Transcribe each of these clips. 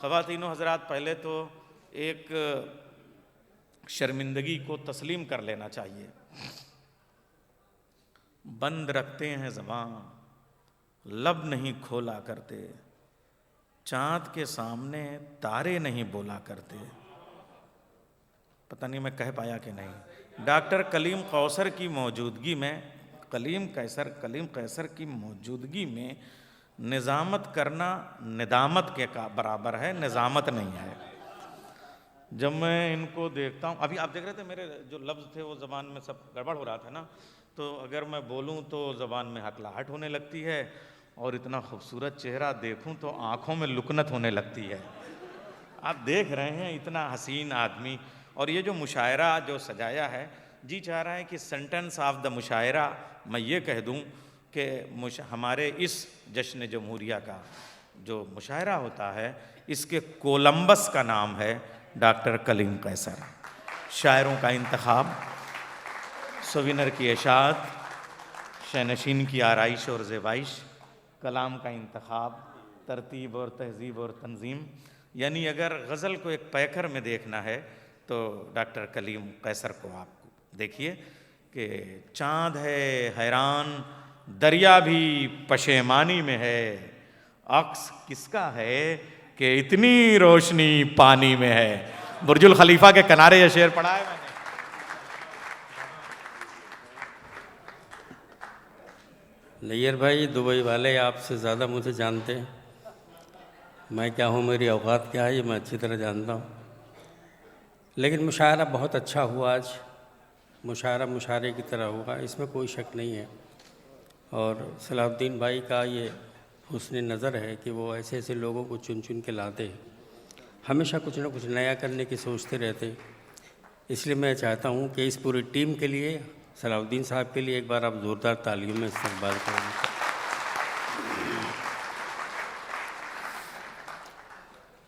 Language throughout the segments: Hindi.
ख़वातीनो हज़रात, पहले तो एक शर्मिंदगी को तस्लीम कर लेना चाहिए। बंद रखते हैं ज़बान, लब नहीं खोला करते, चाँद के सामने तारे नहीं बोला करते। पता नहीं मैं कह पाया कि नहीं। डॉक्टर कलीम कौसर की मौजूदगी में, कलीम कैसर की मौजूदगी में निज़ामत करना निदामत के का बराबर है, निज़ामत नहीं है। जब मैं इनको देखता हूँ, अभी आप देख रहे थे मेरे जो लफ्ज़ थे वो ज़बान में सब गड़बड़ हो रहा था ना, तो अगर मैं बोलूँ तो ज़बान में हकलाहट होने लगती है, और इतना खूबसूरत चेहरा देखूँ तो आँखों में लुकनत होने लगती है। आप देख रहे हैं इतना हसीन आदमी, और ये जो मुशायरा जो सजाया है, जी चाह रहा है कि सेंटेंस ऑफ द मुशायरा मैं ये कह दूँ कि हमारे इस जश्न जमहूरिया का जो मुशायरा होता है, इसके कोलंबस का नाम है डॉक्टर कलीम कैसर। शायरों का इंतखाब, सविनर की इशाअत, शहनशीन की आराइश और ज़ेबाइश, कलाम का इंतखाब, तरतीब और तहज़ीब और तंज़ीम। यानी अगर गज़ल को एक पैकर में देखना है तो डॉक्टर कलीम कैसर को आप देखिए कि चाँद है हैरान, दरिया भी पशेमानी में है, अक्स किसका है कि इतनी रोशनी पानी में है। बुर्जुल खलीफा के किनारे यह शेर पढ़ा है मैंने। नैयर भाई, दुबई वाले आपसे ज़्यादा मुझे जानते हैं। मैं क्या हूँ, मेरी औकात क्या है, ये मैं अच्छी तरह जानता हूँ। लेकिन मुशायरा बहुत अच्छा हुआ आज। मुशायरा मुशायरे की तरह होगा, इसमें कोई शक नहीं है। और सलाहुद्दीन भाई का ये हुस्न नज़र है कि वो ऐसे ऐसे लोगों को चुन चुन के लाते हैं, हमेशा कुछ ना कुछ नया करने की सोचते रहते हैं। इसलिए मैं चाहता हूँ कि इस पूरी टीम के लिए, सलाहुद्दीन साहब के लिए एक बार आप ज़ोरदार तालियों में इस्तकबाल करेंगे।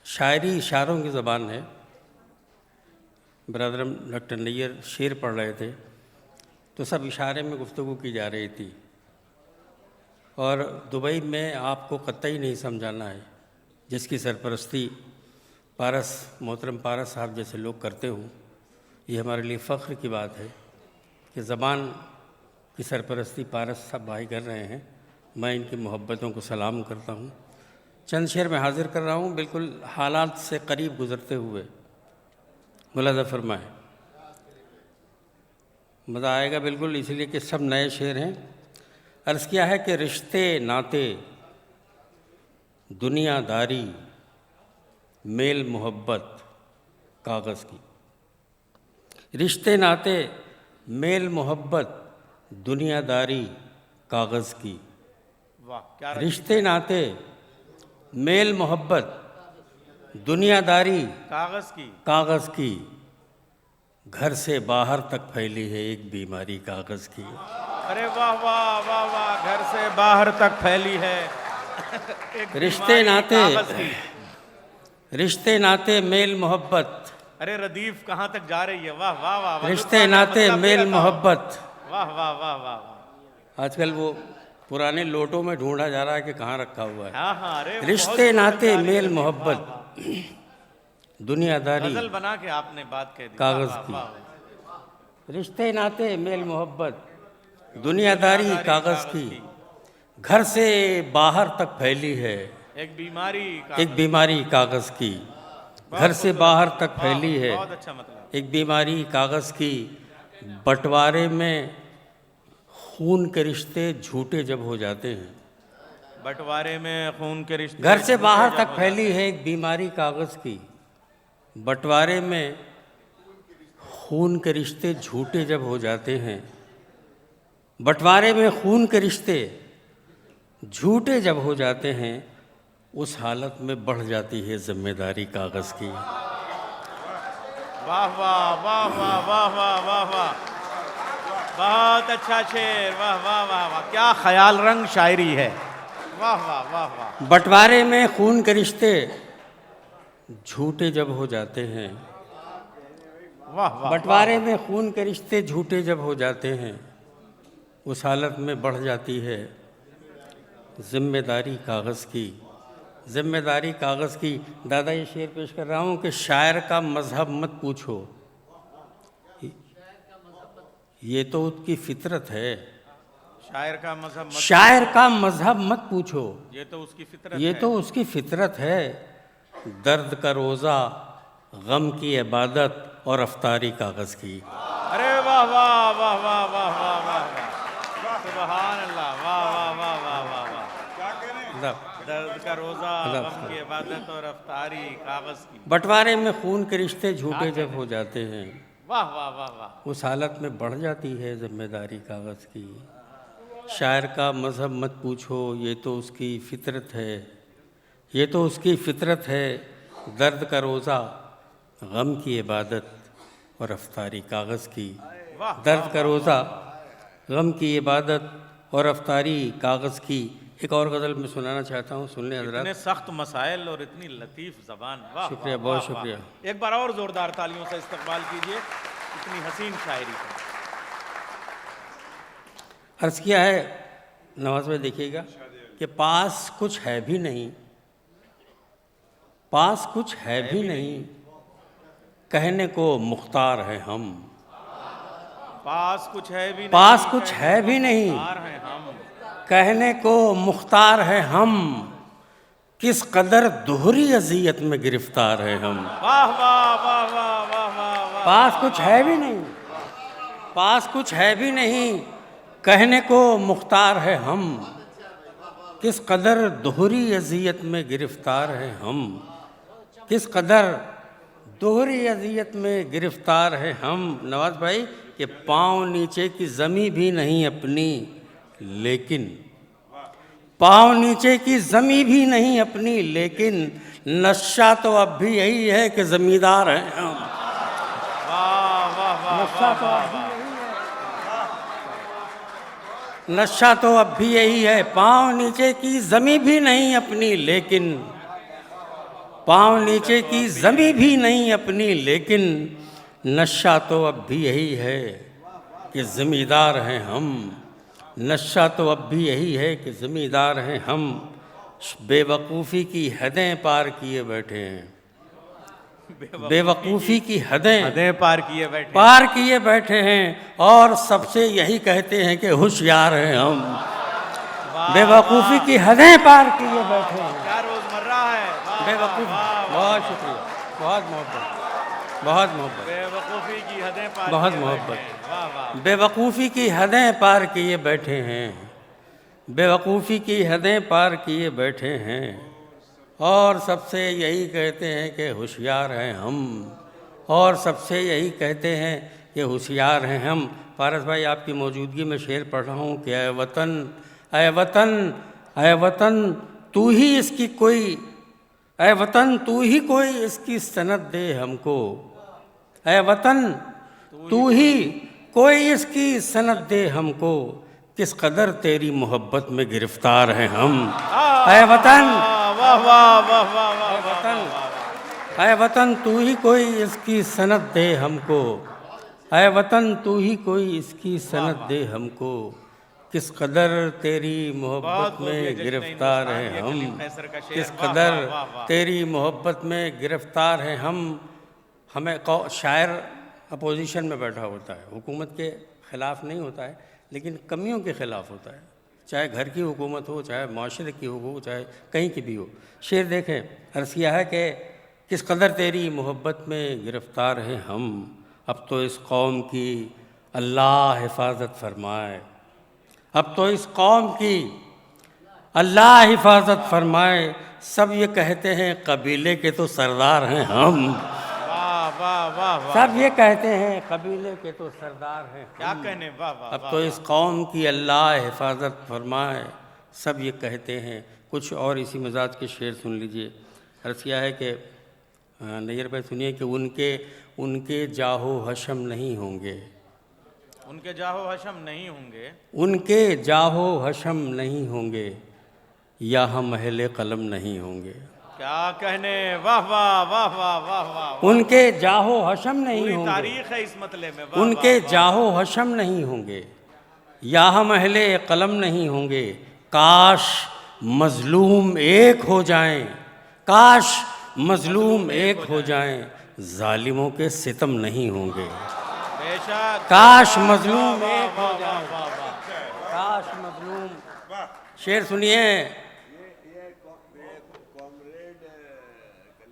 शायरी इशारों की ज़बान है। ब्रदर डॉक्टर नैयर शेर पढ़ रहे थे तो सब इशारे में गुफ्तगू की जा रही थी। और दुबई में आपको कतई नहीं समझाना है, जिसकी सरपरस्ती मोहतरम पारस साहब जैसे लोग करते हों, ये हमारे लिए फ़ख्र की बात है कि ज़बान की सरपरस्ती पारस साहब भाई कर रहे हैं। मैं इनकी मोहब्बतों को सलाम करता हूँ। चंद शेर में हाज़िर कर रहा हूँ, बिल्कुल हालात से करीब गुज़रते हुए। मुलाज़ा फरमाएं, मज़ा आएगा बिल्कुल, इसलिए कि सब नए शेर हैं। अर्ज़ किया है कि रिश्ते नाते, दुनियादारी, मेल मोहब्बत कागज़ की। रिश्ते नाते, मेल मोहब्बत, दुनियादारी कागज़ की। वाह क्या रिश्ते नाते, मेल मोहब्बत, दुनियादारी कागज़ की। घर से बाहर तक फैली है एक बीमारी कागज़ की। अरे वाह वाह वाह वाह, घर से बाहर तक फैली है एक रिश्ते नाते, कागज़ की। रिश्ते नाते, मेल मोहब्बत। अरे रदीफ कहाँ तक जा रही है, वाह वाह वाह। रिश्ते नाते, मेल मोहब्बत। वाह वाह वाह वाह वाह। आजकल वो पुराने लोटों में ढूंढा जा रहा है कि कहाँ रखा हुआ है। हाँ हाँ, अरे रिश्ते नाते, मेल मोहब्बत, दुनियादारी गजल बना के आपने बात कह दी, कागज़ की। रिश्ते नाते, मेल मोहब्बत, दुनियादारी कागज़ की। घर से बाहर तक फैली है एक बीमारी कागज़ की। घर से बाहर तक फैली है बहुत अच्छा मतलब। एक बीमारी कागज़ की। बंटवारे में खून के रिश्ते झूठे जब हो जाते हैं। बंटवारे में खून के रिश्ते। घर से बाहर तक फैली है एक बीमारी कागज़ की। बंटवारे में खून के रिश्ते झूठे जब हो जाते हैं। बंटवारे में खून के रिश्ते झूठे जब हो जाते हैं, उस हालत में बढ़ जाती है जिम्मेदारी कागज़ की। वाह वाह वाह वाह वाह वाह वाह वाह, बहुत अच्छा शेर, वाह वाह वाह वाह, क्या ख्याल रंग शायरी है, वाह वाह वाह वाह। बंटवारे में खून के रिश्ते झूठे जब हो जाते हैं। वाह वाह। बंटवारे में खून के रिश्ते झूठे जब हो जाते हैं, उस हालत में बढ़ जाती है जिम्मेदारी कागज़ की। जिम्मेदारी कागज़ की। दादा ये शेर पेश कर रहा हूँ कि शायर का मज़हब मत पूछो, ये तो उसकी फितरत है। शायर का मजहब मत, शायर का मज़हब मत पूछो, ये तो उसकी फितरत ये है। तो उसकी फितरत है। दर्द का रोज़ा, गम की इबादत और अफ्तारी कागज़ की। अरे वाह वाह वाह वाह वाह वाह वाह वाह, सुभान अल्लाह, वाह वाह वाह वाह वाह वाह। दर्द का रोजा, गम की इबादत और अफ्तारी कागज की। बंटवारे में खून के रिश्ते झूठे जब हो जाते हैं, वाह वाह वाह वाह, उस हालत में बढ़ जाती है जिम्मेदारी कागज़ की। शायर का मज़हब मत पूछो, ये तो उसकी फितरत है, ये तो उसकी फितरत है। दर्द का रोज़ा, गम की इबादत और अफ्तारी कागज़ की। दर्द का रोज़ा, गम की इबादत और अफ्तारी कागज़ की। एक और गज़ल मैं सुनाना चाहता हूँ, सुन लें हज़रात। इतने सख्त मसाइल और इतनी लतीफ़ ज़बान, वाह। शुक्रिया, वाह, बहुत वाह, शुक्रिया। वाह। एक बार और ज़ोरदार तालियों से इस्तकबाल कीजिए इतनी हसीन शायरी का। अर्ज़ किया है नवाज़ भाई, देखिएगा कि पास कुछ है भी नहीं, पास कुछ है भी नहीं, कहने को मुख्तार हैं हम। पास कुछ है भी नहीं, पास कुछ है भी नहीं, मुख्तार हैं हम। कहने को मुख्तार हैं हम, किस कदर दोहरी अज़ियत में गिरफ्तार हैं हम। वाह वाह वाह वाह वाह वाह वाह। पास कुछ है भी नहीं, पास कुछ है भी नहीं, कहने को मुख्तार है हम, किस कदर दोहरी अज़ियत में गिरफ्तार हैं हम। किस कदर दोहरी अज़ियत में गिरफ्तार है हम। नवाज़ भाई कि पाँव नीचे की ज़मीं भी नहीं अपनी, लेकिन पाँव नीचे की ज़मीं भी नहीं अपनी, लेकिन नशा तो अब भी यही है कि ज़मींदार हैं हम। वाह वाह वाह, नशा तो अब भी नशा तो अब भी यही है, पाँव नीचे की ज़मीं भी नहीं अपनी, लेकिन पाँव नीचे की ज़मीं भी नहीं अपनी, लेकिन नशा तो अब भी यही है कि ज़मींदार हैं हम। नशा तो अब भी यही है कि ज़मींदार हैं हम। बेवकूफ़ी की हदें पार किए बैठे हैं, बेवकूफ़ी की हदें पार किए बैठे हैं, और सबसे यही कहते हैं कि होशियार हैं हम। बेवकूफ़ी की हदें पार किए बैठे हैं, क्या रोजमर्रा है। बेवकूफ़। बहुत शुक्रिया, बहुत मोहब्बत, बहुत मोहब्बत, बेवकूफ़ी की हदें पार बहुत किए मोहब्बत। बैठे हैं। वाह वाह। बेवकूफ़ी की हदें पार किए बैठे हैं, बेवकूफ़ी की हदें पार किए बैठे हैं, और सबसे यही कहते हैं कि होशियार हैं हम, और सबसे यही कहते हैं कि होशियार हैं हम। पारस भाई आपकी मौजूदगी में शेर पढ़ रहा हूँ कि ऐ वतन, ऐ वतन, ऐ वतन तू ही इसकी कोई, ऐ वतन तू ही कोई इसकी सनद दे हमको। ऐ वतन तू ही कोई इसकी सनद दे हमको, किस कदर तेरी मोहब्बत में गिरफ्तार हैं हम। ऐ वतन, वाह वाह वाह वाह वाह वतन, ऐ वतन तू ही कोई इसकी सनद दे हमको। ऐ वतन तू ही कोई इसकी सनद दे हमको, किस कदर तेरी मोहब्बत में गिरफ्तार हैं हम। किस कदर तेरी मोहब्बत में गिरफ्तार हैं हम। हमें शायर अपोजिशन में बैठा होता है, हुकूमत के ख़िलाफ़ नहीं होता है, लेकिन कमियों के ख़िलाफ़ होता है, चाहे घर की हुकूमत हो, चाहे माशरे की हो, चाहे कहीं की भी हो। शेर देखें, अर्ज़ किया है कि किस कदर तेरी मोहब्बत में गिरफ़्तार हैं हम, अब तो इस कौम की अल्लाह हिफाजत फरमाए, अब तो इस कौम की अल्लाह हिफाजत फरमाए। सब ये कहते हैं कबीले के तो सरदार हैं हम। वाह वाह वाह। सब ये कहते हैं कबीले के तो सरदार हैं, क्या कहने। वाह वाह। अब तो इस कौम की अल्लाह हिफाजत फरमाए, सब ये कहते हैं। कुछ और इसी मिजाज के शेर सुन लीजिए। अर्ज़ किया है कि नैयर भाई सुनिए कि उनके जाहो हशम नहीं होंगे, उनके जाहो हशम नहीं होंगे, उनके जाहो हशम नहीं होंगे, या हम अहले कलम नहीं होंगे। क्या कहने। वाह वाह वाह वाह वाह वाह। उनके जाहो हशम नहीं पूरी होंगे, तारीख है इस मतले में। वाह, उनके वाह, जाहो हशम नहीं होंगे, या हम अहले कलम नहीं होंगे। काश मजलूम एक हो जाएं, काश मजलूम एक हो जाएं, जालिमों के सितम नहीं होंगे। बेशक। काश मजलूम एक हो जाएं, काश मजलूम। शेर सुनिए।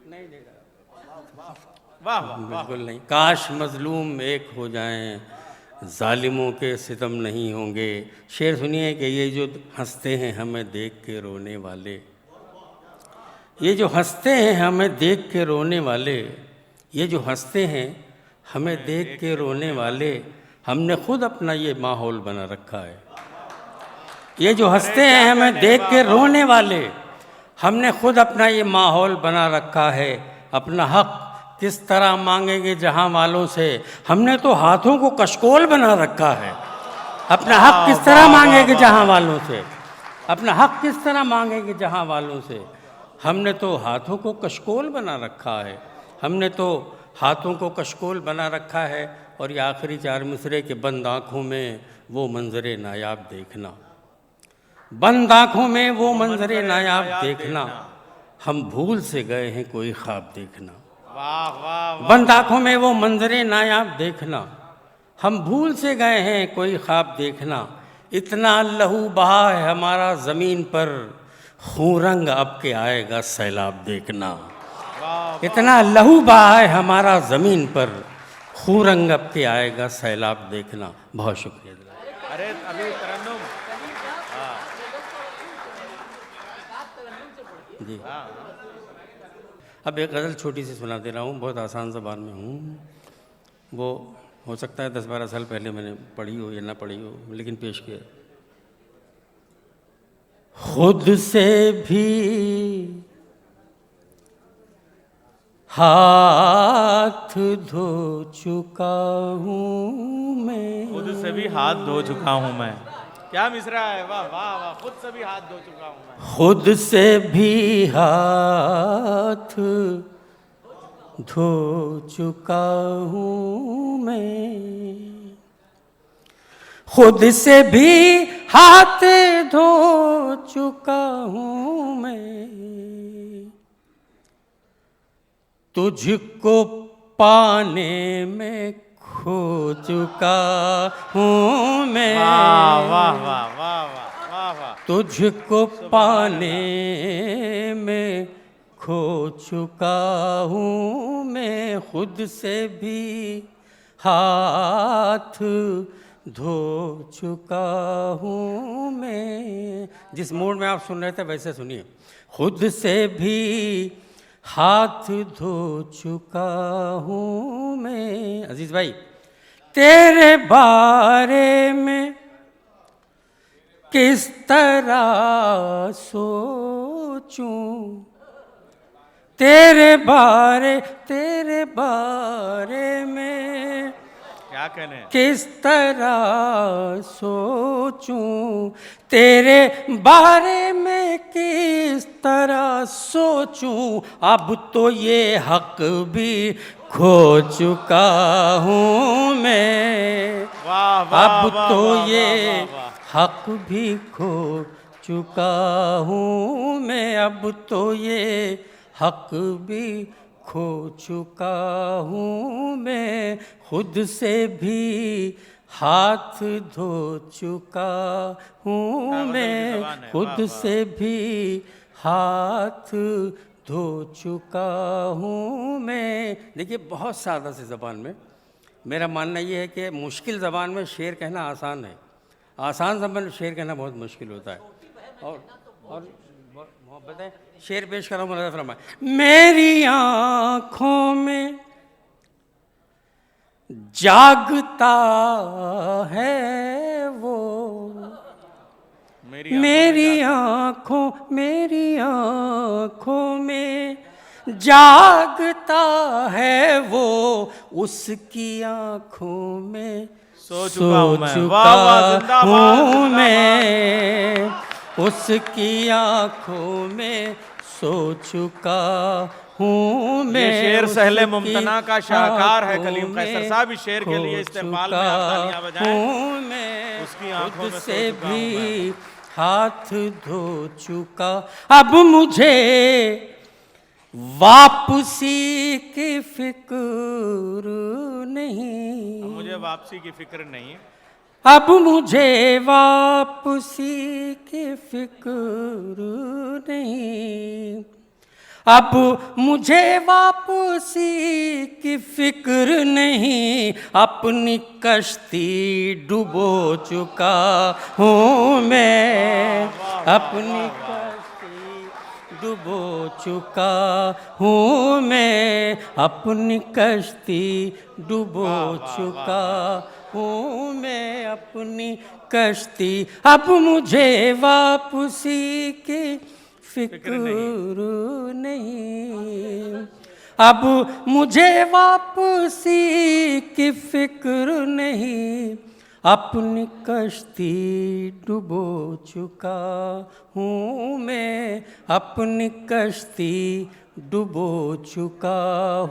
नहीं देखा। वाह वाह। बिल्कुल नहीं। काश मजलूम एक हो जाएं, जालिमों के सितम नहीं होंगे। शेर सुनिए कि ये जो हंसते हैं हमें देख के रोने वाले, ये जो हंसते हैं हमें देख के रोने वाले, ये जो हंसते हैं हमें देख के रोने वाले, हमने खुद अपना ये माहौल बना रखा है। ये जो हंसते हैं हमें देख के रोने वाले, हमने खुद अपना ये माहौल बना रखा है। अपना हक किस तरह मांगेंगे जहां वालों से, हमने तो हाथों को कशकोल बना रखा है। अपना हक किस तरह मांगेंगे जहां वालों से, अपना हक किस तरह मांगेंगे जहां वालों से, हमने तो हाथों को कशकोल बना रखा है। हमने तो हाथों को कशकोल बना रखा है। और ये आखिरी चार मिसरे के बंद आँखों में वो मंजरे नायाब देखना, बंद आँखों में वो मंजरे नायाब देखना, हम भूल से गए हैं कोई ख्वाब देखना। वाह वाह। बंद आँखों में वो मंजरे नायाब देखना, हम भूल से गए हैं कोई ख्वाब देखना। इतना लहू बहा है हमारा ज़मीन पर, खून रंग अब के आएगा सैलाब देखना। इतना लहू बहा है हमारा ज़मीन पर, खून रंग अब के आएगा सैलाब देखना। बहुत शुक्रिया। अरे अभी तरन्नुम जी। अब एक गज़ल छोटी सी सुना दे रहा हूँ, बहुत आसान ज़बान में हूँ। वो हो सकता है 10-12 साल पहले मैंने पढ़ी हो या ना पढ़ी हो, लेकिन पेश किया। खुद से भी हाथ धो चुका हूँ मैं, खुद से भी हाथ धो चुका हूँ मैं। क्या मिसरा है, वाह वाह वाह। खुद से भी हाथ धो चुका हूँ मैं, खुद से भी हाथ धो चुका हूँ मैं, खुद से भी हाथ धो चुका हूँ मैं, तुझको पाने में खो चुका हूँ मैं। वाह वाह वाह वाह वाह वाह वाह। तुझको पाने में खो चुका हूँ मैं, खुद से भी हाथ धो चुका हूँ मैं। जिस मूड में आप सुन रहे थे वैसे सुनिए। खुद से भी हाथ धो चुका हूँ मैं। अजीज भाई, तेरे बारे में किस तरह सोचूं, तेरे बारे में क्या कहने, किस तरह सोचूं, तेरे बारे में किस तरह सोचूं, अब तो ये हक भी खो चुका हूँ मैं। वाह वाह। अब वाह, तो वाह, ये वाह, वाह, हक भी खो चुका हूँ मैं, अब तो ये हक भी खो चुका हूँ मैं, खुद से भी हाथ धो चुका हूँ मैं, खुद से भी हाथ धो चुका हूँ मैं। देखिए, बहुत सादा सी ज़बान में मेरा मानना ये है कि मुश्किल ज़बान में शेर कहना आसान है, आसान ज़बान में शेर कहना बहुत मुश्किल होता है। और मोहब्बत है। शेर पेश कर रहा हूँ, मुराद फरमाए। मेरी आँखों में जागता है वो, मेरी आँखों में जागता है वो, उसकी आँखों में सो चुका हूँ मैं, उसकी आँखों में सो चुका हूँ मैं। ये शेर सहले मुमतना का शाहकार है कलीम कैसर साहब। इस शेर के लिए इस्तेमाल में आप तालियां बजाएं। मैं उसकी आँखों में से भी हाथ धो चुका, अब मुझे वापसी की फिक्र नहीं, मुझे वापसी की फिक्र नहीं, अब मुझे वापसी की फिक्र नहीं, अब मुझे वापसी की फिक्र नहीं, अपनी कश्ती डुबो चुका हूँ मैं, अपनी कश्ती डुबो चुका हूँ मैं, अपनी कश्ती डुबो चुका हूँ मैं, अपनी कश्ती, अब मुझे वापसी की फिक्र नहीं, अब मुझे वापसी की फिक्र नहीं, अपनी कश्ती डुबो चुका हूँ मैं, अपनी कश्ती डुबो चुका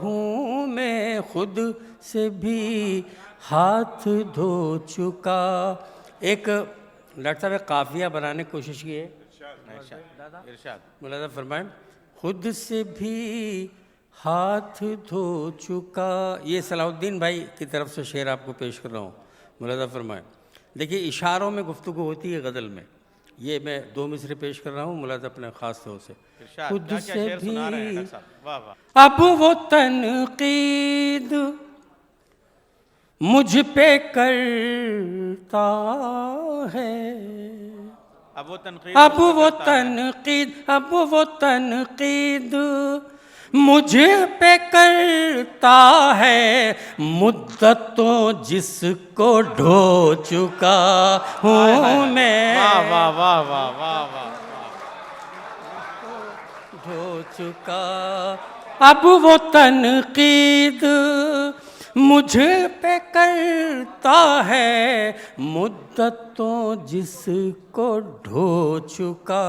हूँ मैं, खुद से भी हाथ धो चुका। एक डॉक्टर साहब काफिया बनाने की कोशिश की है, इरशाद मुलाज़ा फरमाएं, खुद से भी हाथ धो चुका। ये सलाहुद्दीन भाई की तरफ से शेर आपको पेश कर रहा हूँ, मुलाज़ा फरमाएं। देखिए इशारों में गुफ्तगू होती है गज़ल में, ये मैं 2 मिसरे पेश कर रहा हूँ मुलाज़ा अपने ख़ास तौर से। खुद से भी अब वो तनकीद मुझ पे करता है, अब वो तनकीद मुझ पे करता है, मुद्दतों जिसको ढो चुका हूँ मैं, वाह वाह वाह वाह वाह वाह, ढो चुका, अब वो तनकीद मुझ पे करता है, मुद्दतों जिसको ढो चुका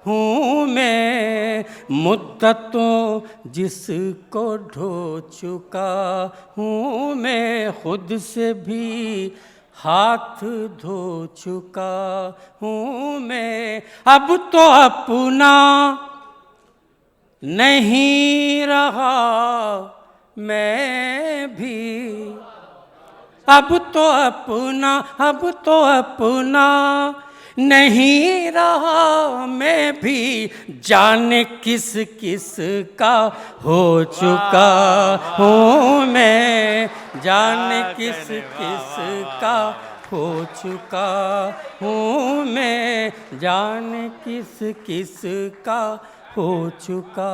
हूँ मैं, मुद्दतों जिसको ढो चुका हूँ मैं, खुद से भी हाथ धो चुका हूँ मैं, अब तो अपना नहीं रहा मैं भी, अब तो अपना नहीं रहा मैं भी, जाने किस किस का हो चुका हूँ मैं, जाने किस किस का हो चुका हूँ मैं, जाने किस किस का हो चुका।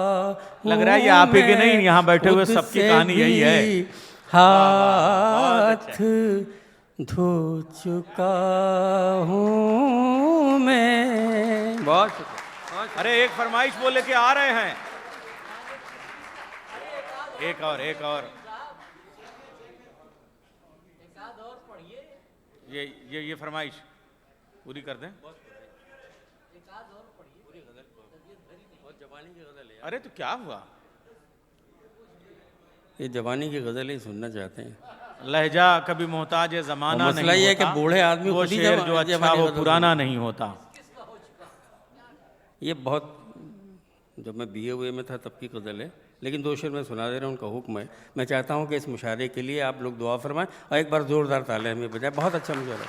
लग रहा है ये आप ही की नहीं, यहाँ बैठे हुए सबकी कहानी यही है। हाथ धो चुका हूँ मैं। बहुत अरे एक फरमाइश बोले के आ रहे हैं, एक और ये फरमाइश पूरी कर दें। अरे तो क्या हुआ, ये जवानी की गजल ही सुनना चाहते हैं। लहजा कभी मोहताज जमाना मसला नहीं ये है होता, कि बूढ़े आदमी वो शेर जो अच्छा वो पुराना नहीं होता। ये बहुत, जब मैं BA हुए में था तब की गज़ल है, लेकिन 2 शेर मैं सुना दे रहा हूँ, उनका हुक्म है। मैं चाहता हूँ कि इस मुशायरे के लिए आप लोग दुआ फरमाएं और एक बार ज़ोरदार तालियां में बजाएं। बहुत अच्छा मुशायरा।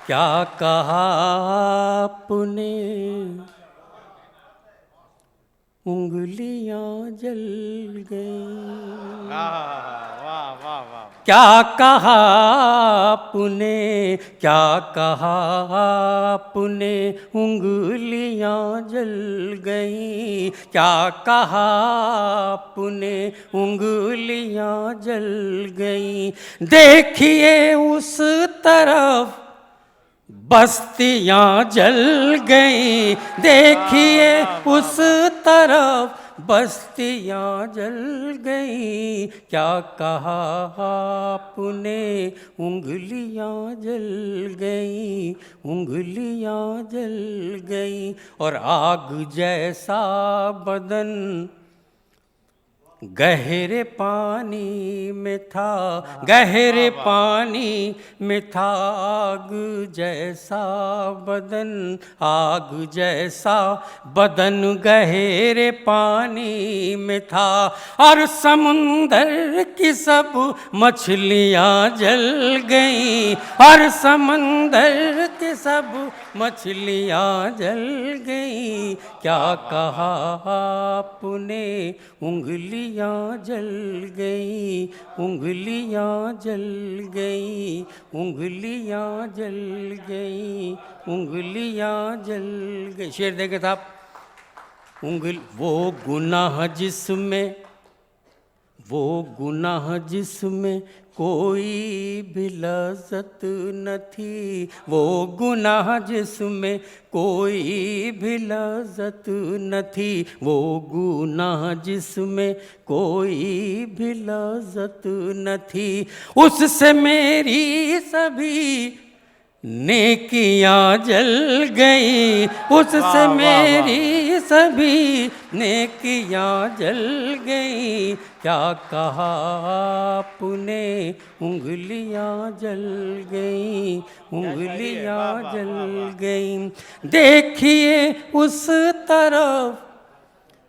क्या कहा आपने उंगलियां जल गई, वाह वाह वाह, क्या कहा आपने, क्या कहा आपने उंगलियां जल गई, क्या कहा आपने उंगलियां जल गई, देखिए उस तरफ बस्तियां जल गई, देखिए उस तरफ बस्तियां जल गई, क्या कहा आपने उंगलियां जल गई, उंगलियां जल गई, और आग जैसा बदन गहरे पानी में था, गहरे पानी में था आग जैसा बदन, आग जैसा बदन गहरे पानी में था। और समुंदर की सब मछलियाँ जल गईं, और समंदर की सब मछलियाँ जल गईं। क्या कहा आपने, उंगलियाँ जल गई, उंगलियाँ जल गई, उंगलियाँ जल गई, उंगलियाँ जल गई। शेर देखे था आप। वो गुनाह जिसमें, वो गुनाह जिसमें कोई भी लज़्ज़त न थी, वो गुनाह जिसमें कोई भी लज़्ज़त न थी, वो गुनाह जिसमें कोई भी लज़्ज़त न थी। उससे मेरी सभी नेकियां जल गई, उससे मेरी सभी नेकियां जल गई। क्या कहा आपने, उंगलियां जल गई, उंगलियां जल गई। देखिए उस तरफ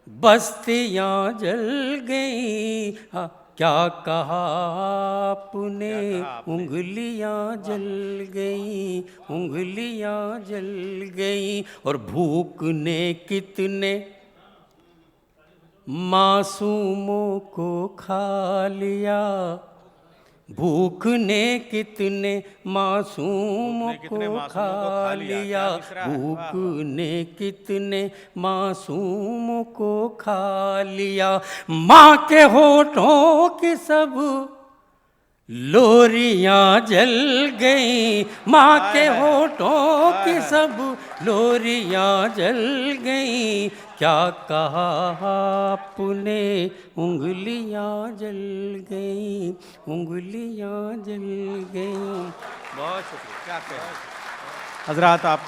बस्तियां जल गई। क्या कहा आपने, उंगलियां जल गई, उंगलियां जल गई। और भूख ने कितने मासूमों को खा लिया, भूख ने कितने मासूमों को खा लिया, भूख ने कितने मासूमों को खा लिया। माँ के होठों की सब लोरियां जल गई, माँ के होठों की सब लोरियां जल गई। क्या कहा आपने, उंगलियां जल गई, उंगलियां जल गई। बहुत शुक्रिया। क्या कहें हजरात, आप